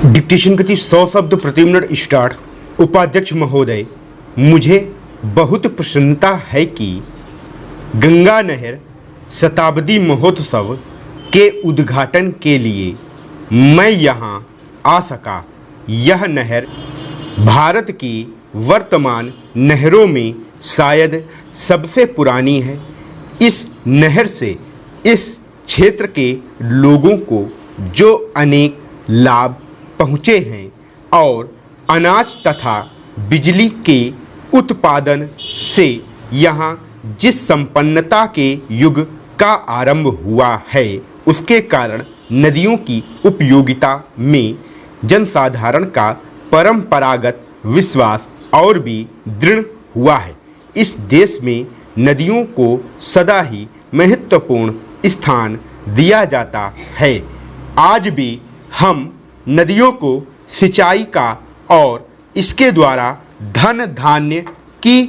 Dictation गति 100 शब्द प्रति मिनट स्टार्ट। उपाध्यक्ष महोदय, मुझे बहुत प्रसन्नता है कि गंगा नहर शताब्दी महोत्सव के उद्घाटन के लिए मैं यहाँ आ सका। यह नहर भारत की वर्तमान नहरों में शायद सबसे पुरानी है। इस नहर से इस क्षेत्र के लोगों को जो अनेक लाभ पहुँचे हैं और अनाज तथा बिजली के उत्पादन से यहाँ जिस संपन्नता के युग का आरंभ हुआ है, उसके कारण नदियों की उपयोगिता में जनसाधारण का परंपरागत विश्वास और भी दृढ़ हुआ है। इस देश में नदियों को सदा ही महत्वपूर्ण स्थान दिया जाता है। आज भी हम नदियों को सिंचाई का और इसके द्वारा धन धान्य की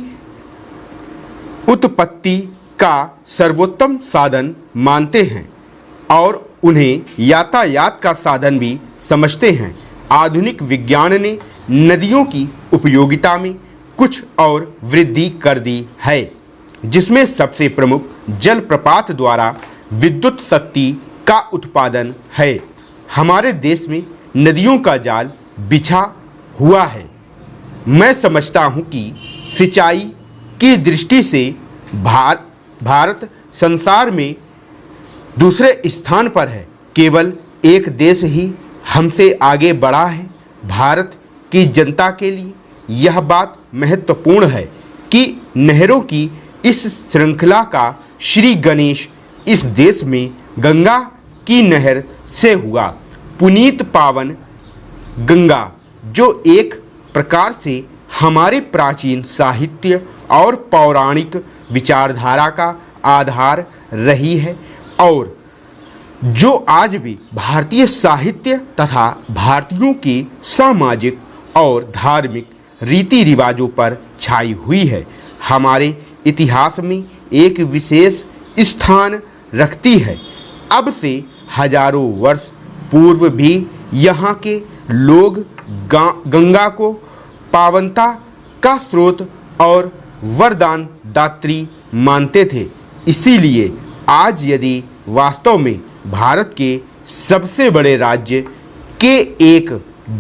उत्पत्ति का सर्वोत्तम साधन मानते हैं और उन्हें यातायात का साधन भी समझते हैं। आधुनिक विज्ञान ने नदियों की उपयोगिता में कुछ और वृद्धि कर दी है, जिसमें सबसे प्रमुख जलप्रपात द्वारा विद्युत शक्ति का उत्पादन है। हमारे देश में नदियों का जाल बिछा हुआ है। मैं समझता हूँ कि सिंचाई की दृष्टि से भारत संसार में दूसरे स्थान पर है। केवल एक देश ही हमसे आगे बढ़ा है। भारत की जनता के लिए यह बात महत्वपूर्ण है कि नहरों की इस श्रृंखला का श्री गणेश इस देश में गंगा की नहर से हुआ। पुनीत पावन गंगा, जो एक प्रकार से हमारे प्राचीन साहित्य और पौराणिक विचारधारा का आधार रही है और जो आज भी भारतीय साहित्य तथा भारतीयों के सामाजिक और धार्मिक रीति रिवाजों पर छाई हुई है, हमारे इतिहास में एक विशेष स्थान रखती है। अब से हजारों वर्ष पूर्व भी यहाँ के लोग गंगा को पावनता का स्रोत और वरदान दात्री मानते थे। इसीलिए आज यदि वास्तव में भारत के सबसे बड़े राज्य के एक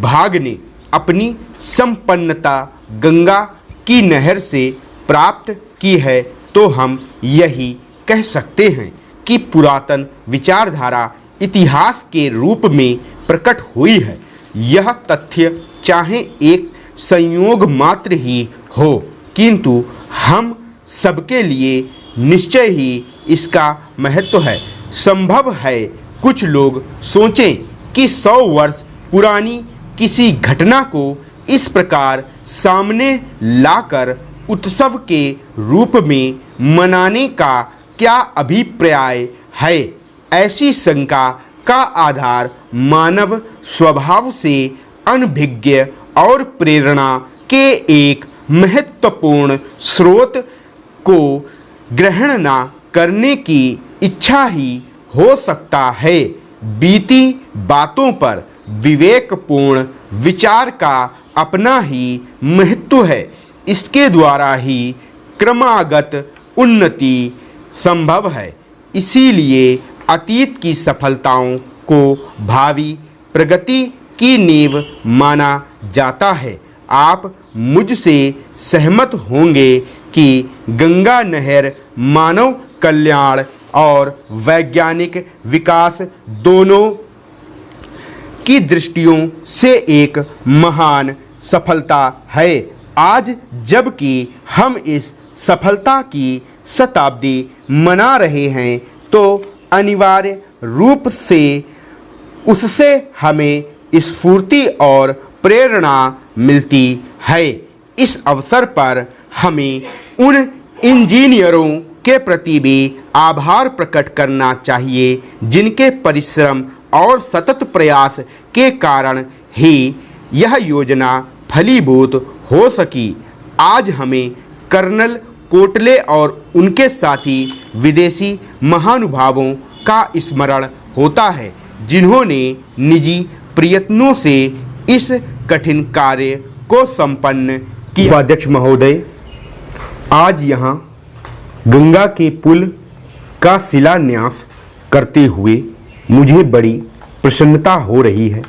भाग ने अपनी संपन्नता गंगा की नहर से प्राप्त की है, तो हम यही कह सकते हैं कि पुरातन विचारधारा इतिहास के रूप में प्रकट हुई है। यह तथ्य चाहे एक संयोग मात्र ही हो, किंतु हम सबके लिए निश्चय ही इसका महत्व है। संभव है कुछ लोग सोचें कि 100 वर्ष पुरानी किसी घटना को इस प्रकार सामने लाकर उत्सव के रूप में मनाने का क्या अभिप्राय है। ऐसी शंका का आधार मानव स्वभाव से अनभिज्ञ और प्रेरणा के एक महत्वपूर्ण स्रोत को ग्रहण न करने की इच्छा ही हो सकता है। बीती बातों पर विवेकपूर्ण विचार का अपना ही महत्व है। इसके द्वारा ही क्रमागत उन्नति संभव है। इसीलिए अतीत की सफलताओं को भावी प्रगति की नींव माना जाता है। आप मुझसे सहमत होंगे कि गंगा नहर मानव कल्याण और वैज्ञानिक विकास दोनों की दृष्टियों से एक महान सफलता है। आज जबकि हम इस सफलता की शताब्दी मना रहे हैं, तो अनिवार्य रूप से उससे हमें स्फूर्ति और प्रेरणा मिलती है। इस अवसर पर हमें उन इंजीनियरों के प्रति भी आभार प्रकट करना चाहिए जिनके परिश्रम और सतत प्रयास के कारण ही यह योजना फलीभूत हो सकी। आज हमें कर्नल कोटले और उनके साथी विदेशी महानुभावों का स्मरण होता है, जिन्होंने निजी प्रयत्नों से इस कठिन कार्य को संपन्न किया। अध्यक्ष महोदय, आज यहाँ गंगा के पुल का शिलान्यास करते हुए मुझे बड़ी प्रसन्नता हो रही है।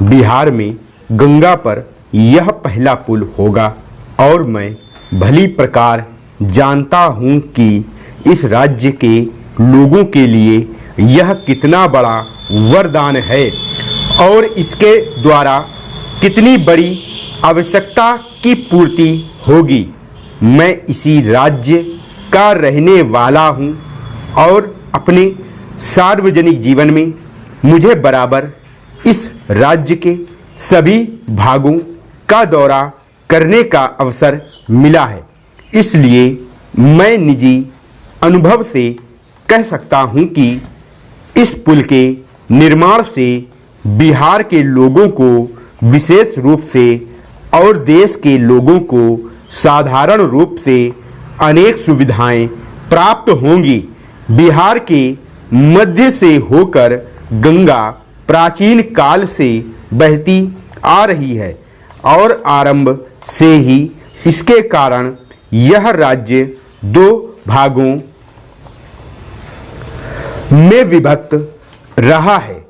बिहार में गंगा पर यह पहला पुल होगा और मैं भली प्रकार जानता हूँ कि इस राज्य के लोगों के लिए यह कितना बड़ा वरदान है और इसके द्वारा कितनी बड़ी आवश्यकता की पूर्ति होगी। मैं इसी राज्य का रहने वाला हूँ और अपने सार्वजनिक जीवन में मुझे बराबर इस राज्य के सभी भागों का दौरा करने का अवसर मिला है। इसलिए मैं निजी अनुभव से कह सकता हूं कि इस पुल के निर्माण से बिहार के लोगों को विशेष रूप से और देश के लोगों को साधारण रूप से अनेक सुविधाएं प्राप्त होंगी। बिहार के मध्य से होकर गंगा प्राचीन काल से बहती आ रही है और आरंभ से ही इसके कारण यह राज्य दो भागों में विभक्त रहा है,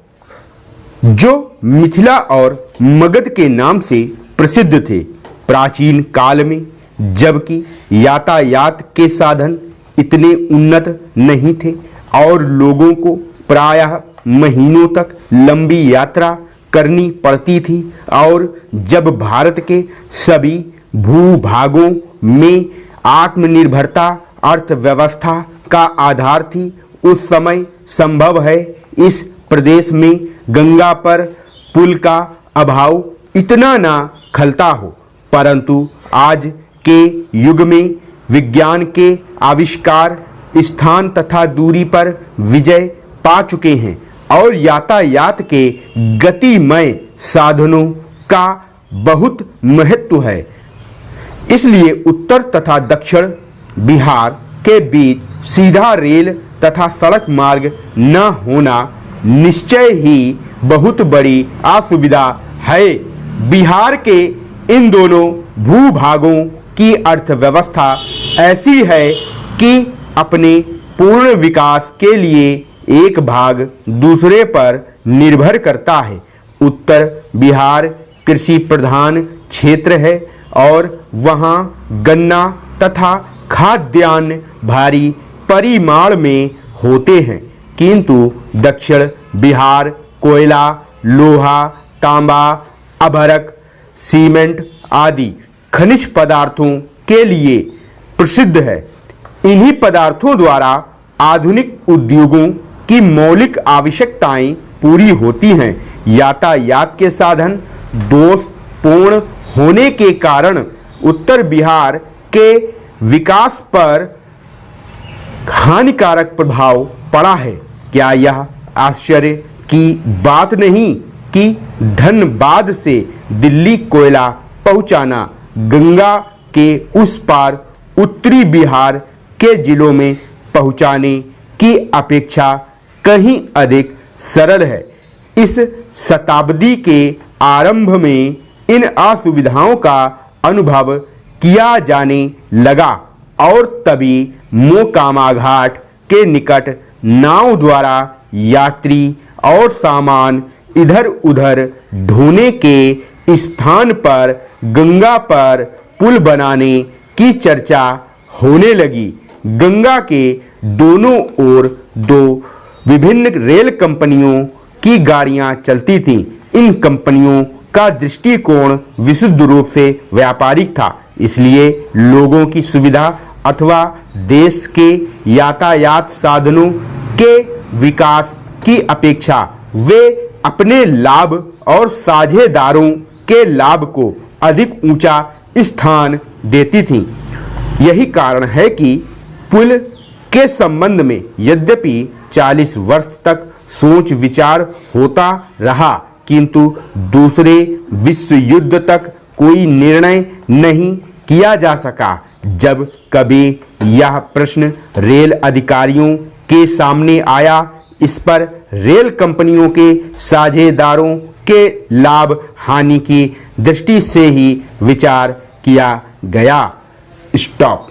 जो मिथिला और मगध के नाम से प्रसिद्ध थे प्राचीन काल में, जबकि यातायात के साधन इतने उन्नत नहीं थे और लोगों को प्रायः महीनों तक लंबी यात्रा करनी पड़ती थी। और जब भारत के सभी भूभागों में आत्मनिर्भरता अर्थव्यवस्था का आधार थी, उस समय संभव है इस प्रदेश में गंगा पर पुल का अभाव इतना ना खलता हो। परंतु आज के युग में विज्ञान के आविष्कार स्थान तथा दूरी पर विजय पा चुके हैं और यातायात के गतिमय साधनों का बहुत महत्व है। इसलिए उत्तर तथा दक्षिण बिहार के बीच सीधा रेल तथा सड़क मार्ग न होना निश्चय ही बहुत बड़ी असुविधा है। बिहार के इन दोनों भूभागों की अर्थव्यवस्था ऐसी है कि अपने पूर्ण विकास के लिए एक भाग दूसरे पर निर्भर करता है। उत्तर बिहार कृषि प्रधान क्षेत्र है और वहाँ गन्ना तथा खाद्यान्न भारी परिमाण में होते हैं, किंतु दक्षिण बिहार कोयला, लोहा, तांबा, अभ्रक, सीमेंट आदि खनिज पदार्थों के लिए प्रसिद्ध है। इन्हीं पदार्थों द्वारा आधुनिक उद्योगों की मौलिक आवश्यकताएं पूरी होती हैं। यातायात के साधन दोषपूर्ण होने के कारण उत्तर बिहार के विकास पर हानिकारक प्रभाव पड़ा है। क्या यह आश्चर्य की बात नहीं कि धनबाद से दिल्ली कोयला पहुंचाना गंगा के उस पार उत्तरी बिहार के जिलों में पहुंचाने की अपेक्षा कहीं अधिक सरल है। इस शताब्दी के आरंभ में इन असुविधाओं का अनुभव किया जाने लगा और तभी मोकामा घाट के निकट नाव द्वारा यात्री और सामान इधर उधर ढोने के स्थान पर गंगा पर पुल बनाने की चर्चा होने लगी। गंगा के दोनों ओर दो विभिन्न रेल कंपनियों की गाड़ियां चलती थीं। इन कंपनियों का दृष्टिकोण विशुद्ध रूप से व्यापारिक था, इसलिए लोगों की सुविधा अथवा देश के यातायात साधनों के विकास की अपेक्षा वे अपने लाभ और साझेदारों के लाभ को अधिक ऊंचा स्थान देती थीं। यही कारण है कि पुल के संबंध में यद्यपि 40 वर्ष तक सोच विचार होता रहा, किंतु दूसरे विश्व युद्ध तक कोई निर्णय नहीं किया जा सका। जब कभी यह प्रश्न रेल अधिकारियों के सामने आया, इस पर रेल कंपनियों के साझेदारों के लाभ हानि की दृष्टि से ही विचार किया गया। स्टॉप।